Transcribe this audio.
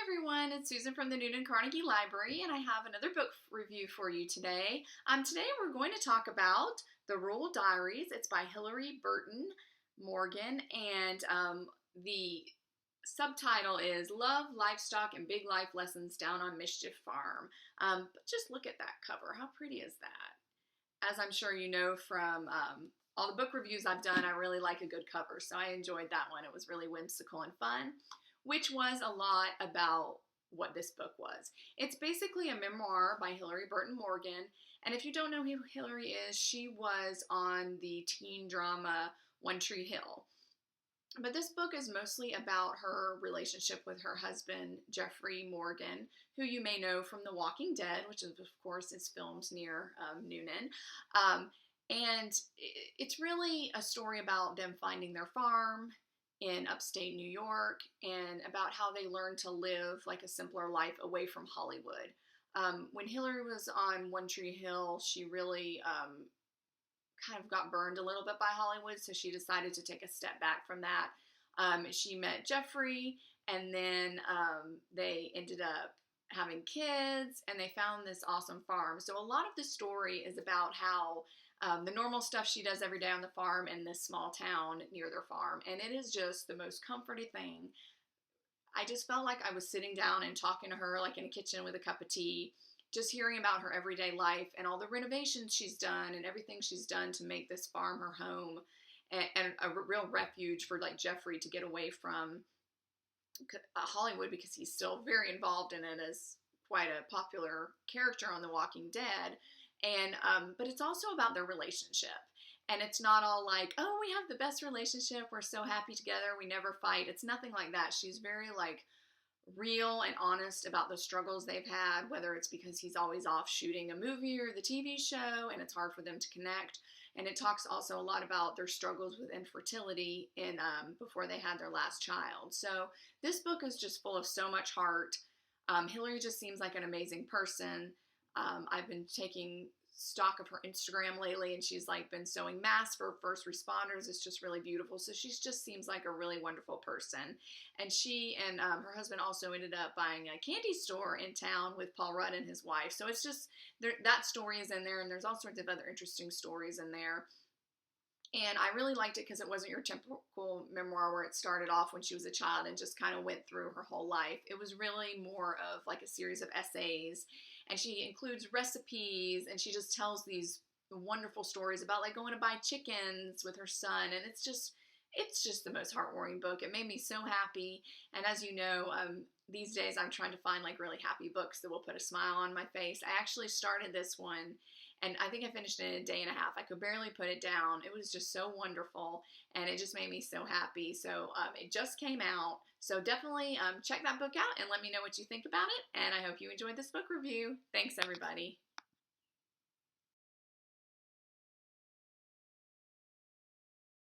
everyone, it's Susan from the Newnan Carnegie Library, and I have another book review for you today. Today we're going to talk about the Rural Diaries. It's by Hilarie Burton Morgan, and the subtitle is Love, Livestock, and Big Life Lessons Down on Mischief Farm. But just look at that cover. How pretty is that? As I'm sure you know from all the book reviews I've done, I really like a good cover, so I enjoyed that one. It was really whimsical and fun, which was a lot about what this book was. It's basically a memoir by Hilarie Burton Morgan, and if you don't know who Hilarie is, she was on the teen drama One Tree Hill. But this book is mostly about her relationship with her husband, Jeffrey Morgan, who you may know from The Walking Dead, which of course is filmed near Newnan. And it's really a story about them finding their farm in upstate New York and about how they learned to live like a simpler life away from Hollywood. When Hilarie was on One Tree Hill, she really kind of got burned a little bit by Hollywood, so she decided to take a step back from that. She met Jeffrey, and then they ended up having kids, and they found this awesome farm. So a lot of the story is about how the normal stuff she does every day on the farm in this small town near their farm, and it is just the most comforting thing. I just felt like I was sitting down and talking to her like in a kitchen with a cup of tea, just hearing about her everyday life and all the renovations she's done and everything she's done to make this farm her home and a real refuge for like Jeffrey to get away from Hollywood, because he's still very involved in it as quite a popular character on The Walking Dead. And but it's also about their relationship, and it's not all like, oh, we have the best relationship, we're so happy together, we never fight. It's nothing like that. She's very like real and honest about the struggles they've had, whether it's because he's always off shooting a movie or the TV show and it's hard for them to connect. And it talks also a lot about their struggles with infertility in before they had their last child. So this book is just full of so much heart. Hilarie just seems like an amazing person. I've been taking stock of her Instagram lately, and she's like been sewing masks for first responders. It's just really beautiful. So she just seems like a really wonderful person. And she and her husband also ended up buying a candy store in town with Paul Rudd and his wife. So it's just, that story is in there, and there's all sorts of other interesting stories in there. And I really liked it because it wasn't your typical memoir where it started off when she was a child and just kind of went through her whole life. It was really more of like a series of essays, and she includes recipes, and she just tells these wonderful stories about like going to buy chickens with her son, and it's just the most heartwarming book. It made me so happy. And as you know, these days I'm trying to find like really happy books that will put a smile on my face. I actually started this one, and I think I finished it in a day and a half. I could barely put it down. It was just so wonderful, and it just made me so happy. So it just came out. So definitely check that book out and let me know what you think about it. And I hope you enjoyed this book review. Thanks, everybody.